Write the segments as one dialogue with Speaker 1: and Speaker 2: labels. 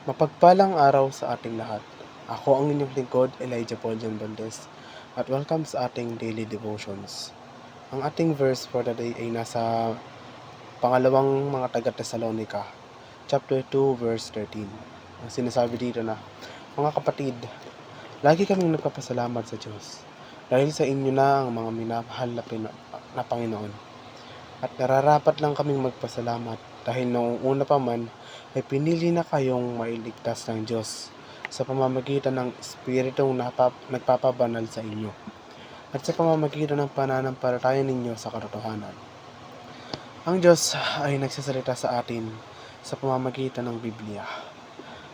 Speaker 1: Mapagpalang araw sa ating lahat. Ako ang inyong lingkod, Elijah Paul John Valdez, at welcome sa ating daily devotions. Ang ating verse for the day ay nasa pangalawang mga taga-Tesalonica, chapter 2, verse 13. Ang sinasabi dito na, mga kapatid, lagi kaming nagpapasalamat sa Diyos dahil sa inyo na ang mga minamahal na Panginoon. At nararapat lang kaming magpasalamat dahil noong una pa man ay pinili na kayong mailigtas ng Diyos sa pamamagitan ng Espiritong nagpapabanal sa inyo at sa pamamagitan ng pananampalataya ninyo sa katotohanan. Ang Diyos ay nagsasalita sa atin sa pamamagitan ng Biblia.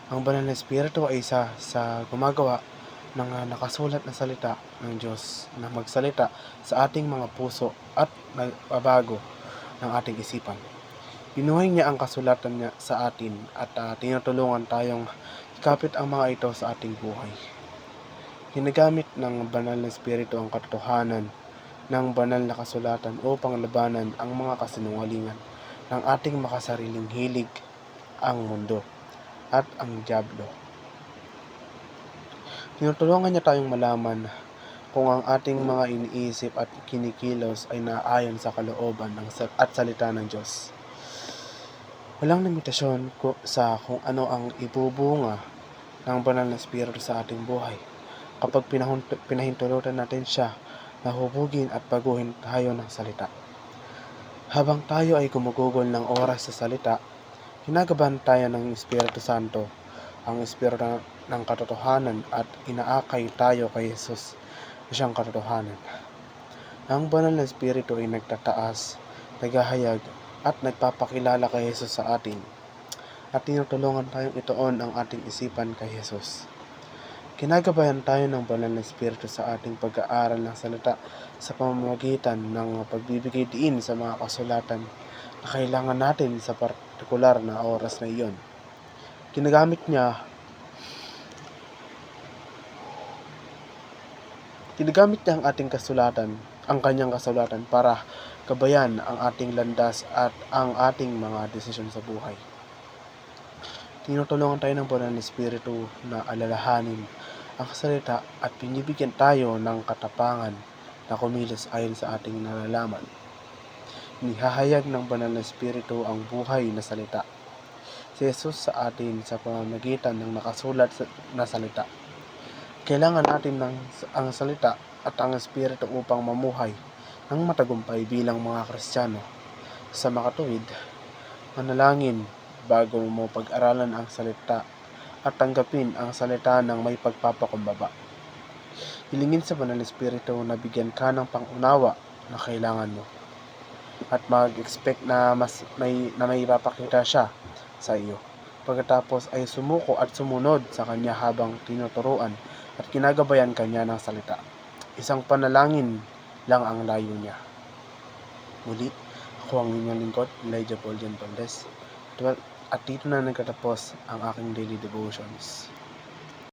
Speaker 1: Ang banal na Espiritu ay isa sa gumagawa ng nakasulat na salita ng Diyos na magsalita sa ating mga puso at nagbabago ng ating isipan. Binuhay niya ang kasulatan niya sa atin at tinutulungan tayong ikapit ang mga ito sa ating buhay. Ginagamit ng banal na Espiritu ang katotohanan ng banal na kasulatan upang labanan ang mga kasinungalingan ng ating makasariling hilig, ang mundo at ang dyablo. Tinutulungan niya tayong malaman kung ang ating mga iniisip at kinikilos ay naayon sa kalooban at salita ng Diyos. Walang limitasyon sa kung ano ang ibubunga ng banal na Espiritu sa ating buhay. Kapag pinahintulutan natin siya na hubugin at baguhin tayo ng salita. Habang tayo ay gumugugol ng oras sa salita, ginagabahan tayo ng Espiritu Santo, ang Espiritu ng katotohanan, at inaakay tayo kay Jesus na siyang katotohanan. Ang banal na Espiritu ay nagtataas, naghahayag, at nagpapakilala kay Jesus sa atin, at tinutulungan tayong ituon ang ating isipan kay Jesus. Kinagabayan tayo ng banal na Espiritu sa ating pag-aaral ng salita sa pamamagitan ng pagbibigay diin sa mga kasulatan na kailangan natin sa partikular na oras na iyon. Ginagamit niya ang ating kasulatan, ang kanyang kasulatan para gabayan ang ating landas at ang ating mga desisyon sa buhay. Tinutulungan tayo ng banal na Espiritu na alalahanin ang salita at binibigyan tayo ng katapangan na kumilos ayon sa ating nalalaman. Inihahayag ng banal na Espiritu ang buhay na salita, si Jesus sa atin sa pamamagitan ng nakasulat na salita. Kailangan natin ang salita at ang Espiritu upang mamuhay ng matagumpay bilang mga Kristiyano. Sa makatuwid, manalangin bago mo pag-aralan ang salita at tanggapin ang salita ng may pagpapakumbaba. Hilingin sa banal na Espiritu na bigyan ka ng pangunawa na kailangan mo at mag-expect na may ipapakita siya sa iyo. Pagkatapos ay sumuko at sumunod sa kanya habang tinuturuan at ginagabayan kanya ng salita. Isang panalangin lang ang layo niya. Muli, ako ang inyong lingkod, Elijah Paul John Valdez. At dito na nagtatapos ang aking daily devotions.